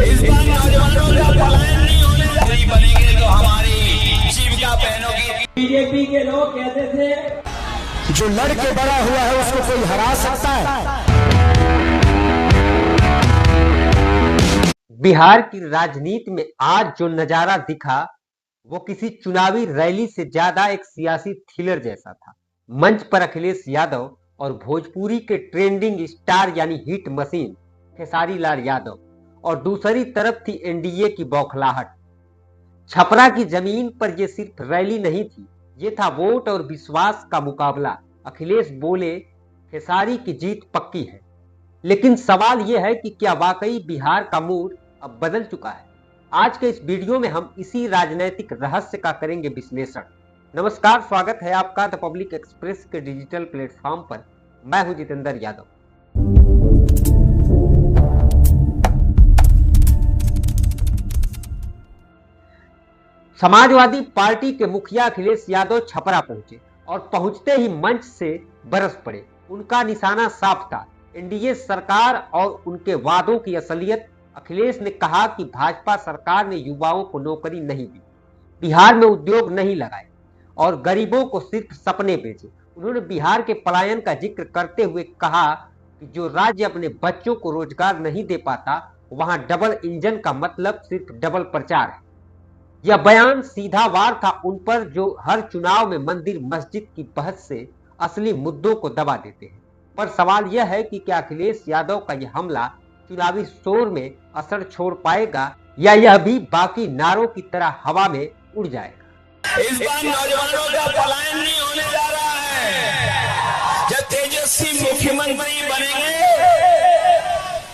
इस बार नौजवानों का पलायन नहीं होने बनेंगे तो हमारी जीविका बहनों की। बीजेपी के लोग कहते थे जो लड़के बड़ा हुआ है उसको कोई हरा सकता है। बिहार की राजनीति में आज जो नजारा दिखा वो किसी चुनावी रैली से ज्यादा एक सियासी थ्रिलर जैसा था। मंच पर अखिलेश यादव और भोजपुरी के ट्रेंडिंग स्टार यानी हिट मशीन खेसारी लाल यादव और दूसरी तरफ थी एनडीए की बौखलाहट। छपरा की जमीन पर यह सिर्फ रैली नहीं थी, ये था वोट और विश्वास का मुकाबला। अखिलेश बोले खेसारी की जीत पक्की है, लेकिन सवाल यह है कि क्या वाकई बिहार का मूड अब बदल चुका है? आज के इस वीडियो में हम इसी राजनीतिक रहस्य का करेंगे विश्लेषण। नमस्कार, स्वागत है आपका द पब्लिक एक्सप्रेस के डिजिटल प्लेटफॉर्म पर। मैं हूं जितेंद्र यादव। समाजवादी पार्टी के मुखिया अखिलेश यादव छपरा पहुंचे और पहुंचते ही मंच से बरस पड़े। उनका निशाना साफ था, एनडीए सरकार और उनके वादों की असलियत। अखिलेश ने कहा कि भाजपा सरकार ने युवाओं को नौकरी नहीं दी, बिहार में उद्योग नहीं लगाए और गरीबों को सिर्फ सपने बेचे। उन्होंने बिहार के पलायन का जिक्र करते हुए कहा कि जो राज्य अपने बच्चों को रोजगार नहीं दे पाता, वहां डबल इंजन का मतलब सिर्फ डबल प्रचार है। यह बयान सीधा वार था उन पर जो हर चुनाव में मंदिर मस्जिद की बहस से असली मुद्दों को दबा देते हैं। पर सवाल यह है कि क्या अखिलेश यादव का यह हमला चुनावी शोर में असर छोड़ पाएगा या यह भी बाकी नारों की तरह हवा में उड़ जाएगा? इस बार नौजवानों का पलायन नहीं होने जा रहा है। जब तेजस्वी मुख्यमंत्री बनेंगे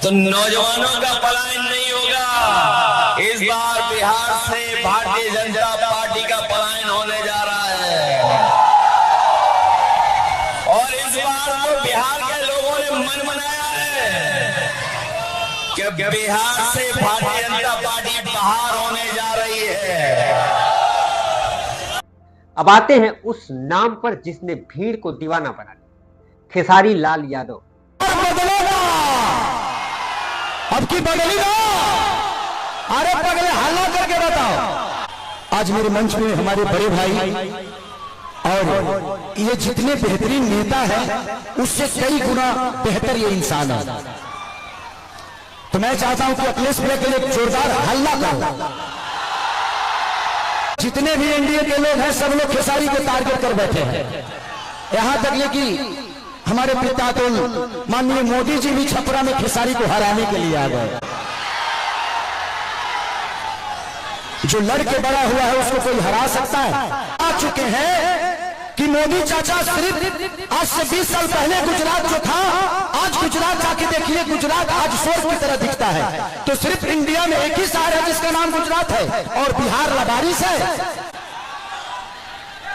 तो नौजवानों का पलायन नहीं होगा। इस बार बिहार से भारतीय जनता पार्टी का पलायन होने जा रहा है और इस बार तो बिहार के लोगों ने मन बनाया है कि बिहार से भारतीय जनता पार्टी बाहर होने जा रही है। अब आते हैं उस नाम पर जिसने भीड़ को दीवाना बना दिया, खेसारी लाल यादव। बदलेगा, अब की बदलेगा। अरे पगले हल्ला करके बताओ। आज मेरे मंच में हमारे बड़े भाई और ये जितने बेहतरीन नेता हैं उससे कई गुना बेहतर ये इंसान है। तो मैं चाहता हूं कि अखिलेश भैया के लिए जोरदार हल्ला करो। जितने भी एनडीए के लोग हैं सब लोग खेसारी को टारगेट कर बैठे हैं। यहां तक ये कि हमारे पिता तो माननीय मोदी जी भी छपरा में खेसारी को हराने के लिए आ गए। जो लड़के बड़ा हुआ है उसको कोई हरा सकता है? आ चुके हैं कि मोदी चाचा सिर्फ आज से 20 साल पहले गुजरात जो था, आज गुजरात जाके देखिए, गुजरात आज स्वर्ग की तरह दिखता है। तो सिर्फ इंडिया में एक ही शहर है जिसका नाम गुजरात है और बिहार लबारिश है।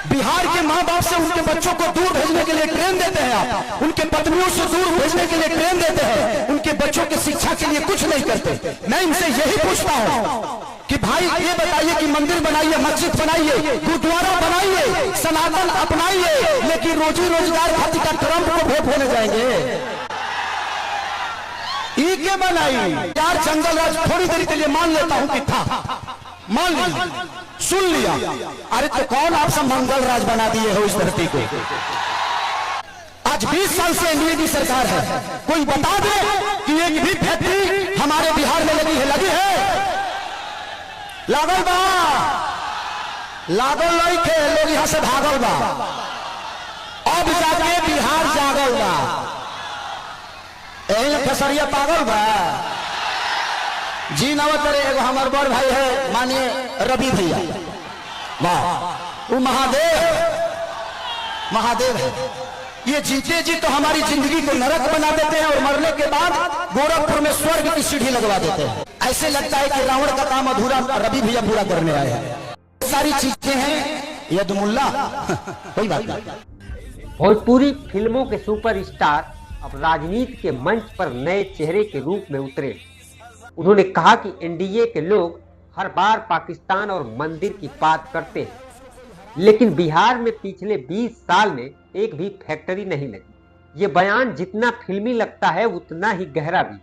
बिहार के माँ बाप से उनके बच्चों को दूर भेजने के लिए ट्रेन देते हैं आप, उनके पत्नियों से दूर भेजने के लिए ट्रेन देते हैं, उनके बच्चों की शिक्षा के लिए कुछ नहीं करते। मैं इनसे यही पूछता हूँ कि भाई ये बताइए कि मंदिर बनाइए, मस्जिद बनाइए, गुरुद्वारा बनाइए, सनातन अपनाइए, लेकिन रोजी रोजगार खातिर का ट्रंप को वोट होने जाएंगे? ई के बनाई यार जंगल राज थोड़ी देर के लिए मान लेता हूं कि था, मान लिया, सुन लिया। अरे तो कौन आप सब मंगल राज बना दिए हो इस धरती को? आज 20 साल से एनडीए की सरकार है, कोई बता दे कि एक भी फैक्ट्री हमारे बिहार में लगी है? लगी है? लागल बा, लागल नहीं थे, लोग यहां से भागल बा। अब जाके बिहार जागल बा। खेसरिया पागल बा जी नवत करे। एगो हमार बड़ भाई है मानिए रवि भैया, वाह, वो महादेव है। ये जीते जी तो हमारी जिंदगी को नरक बना देते हैं और मरने के बाद गोरखपुर में स्वर्ग की सीढ़ी लगवा देते हैं। ऐसे लगता है कि रावण का काम अधूरा रवि भैया पूरा करने आए हैं। सारी चीजें हैं यदमुल्ला कोई बात नहीं। भोजपुरी फिल्मों के सुपरस्टार अब राजनीति के मंच पर नए चेहरे के रूप में उतरे। उन्होंने कहा कि एनडीए के लोग हर बार पाकिस्तान और मंदिर की बात करते हैं, लेकिन बिहार में पिछले 20 साल में एक भी फैक्ट्री नहीं लगी। ये बयान जितना फिल्मी लगता है उतना ही गहरा भी,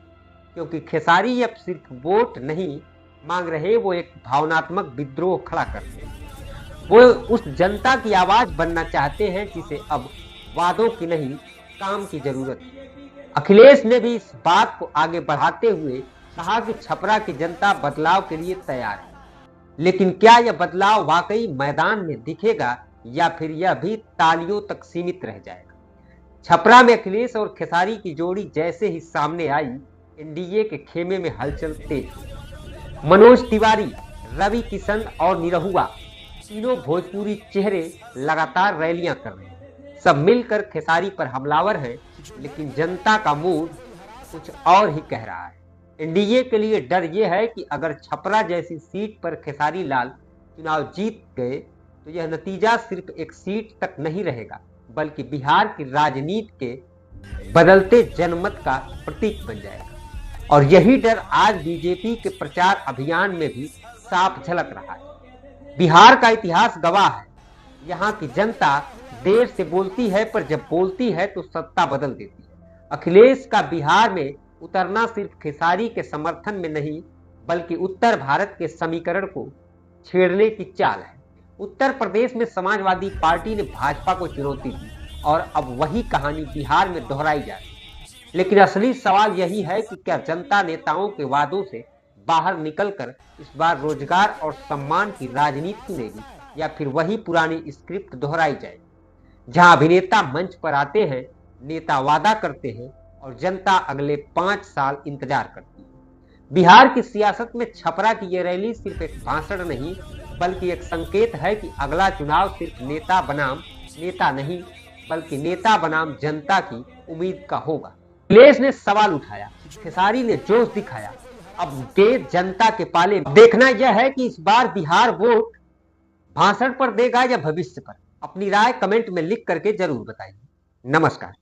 क्योंकि खेसारी अब सिर्फ वोट नहीं मांग रहे, वो एक भावनात्मक विद्रोह खड़ा करते हैं। वो उस जनता की आवाज बनना चाहते हैं जिसे अब वादों की नहीं, काम की जरूरत है। अखिलेश ने भी इस बात को आगे बढ़ाते हुए कहा कि छपरा की जनता बदलाव के लिए तैयार है, लेकिन क्या यह बदलाव वाकई मैदान में दिखेगा या फिर यह भी तालियों तक सीमित रह जाएगा। छपरा में अखिलेश और खेसारी की जोड़ी जैसे ही सामने आई, एनडीए के खेमे में हलचल तेज हुई। मनोज तिवारी, रवि किशन और निरहुआ तीनों भोजपुरी चेहरे लगातार रैलियां कर रहे हैं। सब मिलकर खेसारी पर हमलावर हैं, लेकिन जनता का मूड कुछ और ही कह रहा है। एनडीए के लिए डर यह है कि अगर छपरा जैसी सीट पर खेसारी लाल चुनाव जीत गए तो यह नतीजा सिर्फ एक सीट तक नहीं रहेगा, बल्कि बिहार की राजनीति के बदलते जनमत का प्रतीक बन जाएगा। और यही डर आज बीजेपी के प्रचार अभियान में भी साफ झलक रहा है। बिहार का इतिहास गवाह है, यहाँ की जनता देर से बोलती है, पर जब बोलती है तो सत्ता बदल देती है। अखिलेश का बिहार में उतरना सिर्फ खेसारी के समर्थन में नहीं, बल्कि उत्तर भारत के समीकरण को छेड़ने की चाल है। उत्तर प्रदेश में समाजवादी पार्टी ने भाजपा को चुनौती दी और अब वही कहानी बिहार में दोहराई जा रही है। लेकिन असली सवाल यही है कि क्या जनता नेताओं के वादों से बाहर निकलकर इस बार रोजगार और सम्मान की राजनीति चुनेगी, या फिर वही पुरानी स्क्रिप्ट दोहराई जाएगी, जहां अभिनेता मंच पर आते हैं, नेता वादा करते हैं और जनता अगले 5 साल इंतजार करती है। बिहार की सियासत में छपरा की ये रैली सिर्फ एक भाषण नहीं, बल्कि एक संकेत है कि अगला चुनाव सिर्फ नेता बनाम नेता नहीं, बल्कि नेता बनाम जनता की उम्मीद का होगा। अखिलेश ने सवाल उठाया, खेसारी ने जोश दिखाया, अब देश जनता के पाले। देखना यह है कि इस बार बिहार वोट भाषण पर देगा या भविष्य पर। अपनी राय कमेंट में लिख करके जरूर बताइए। नमस्कार।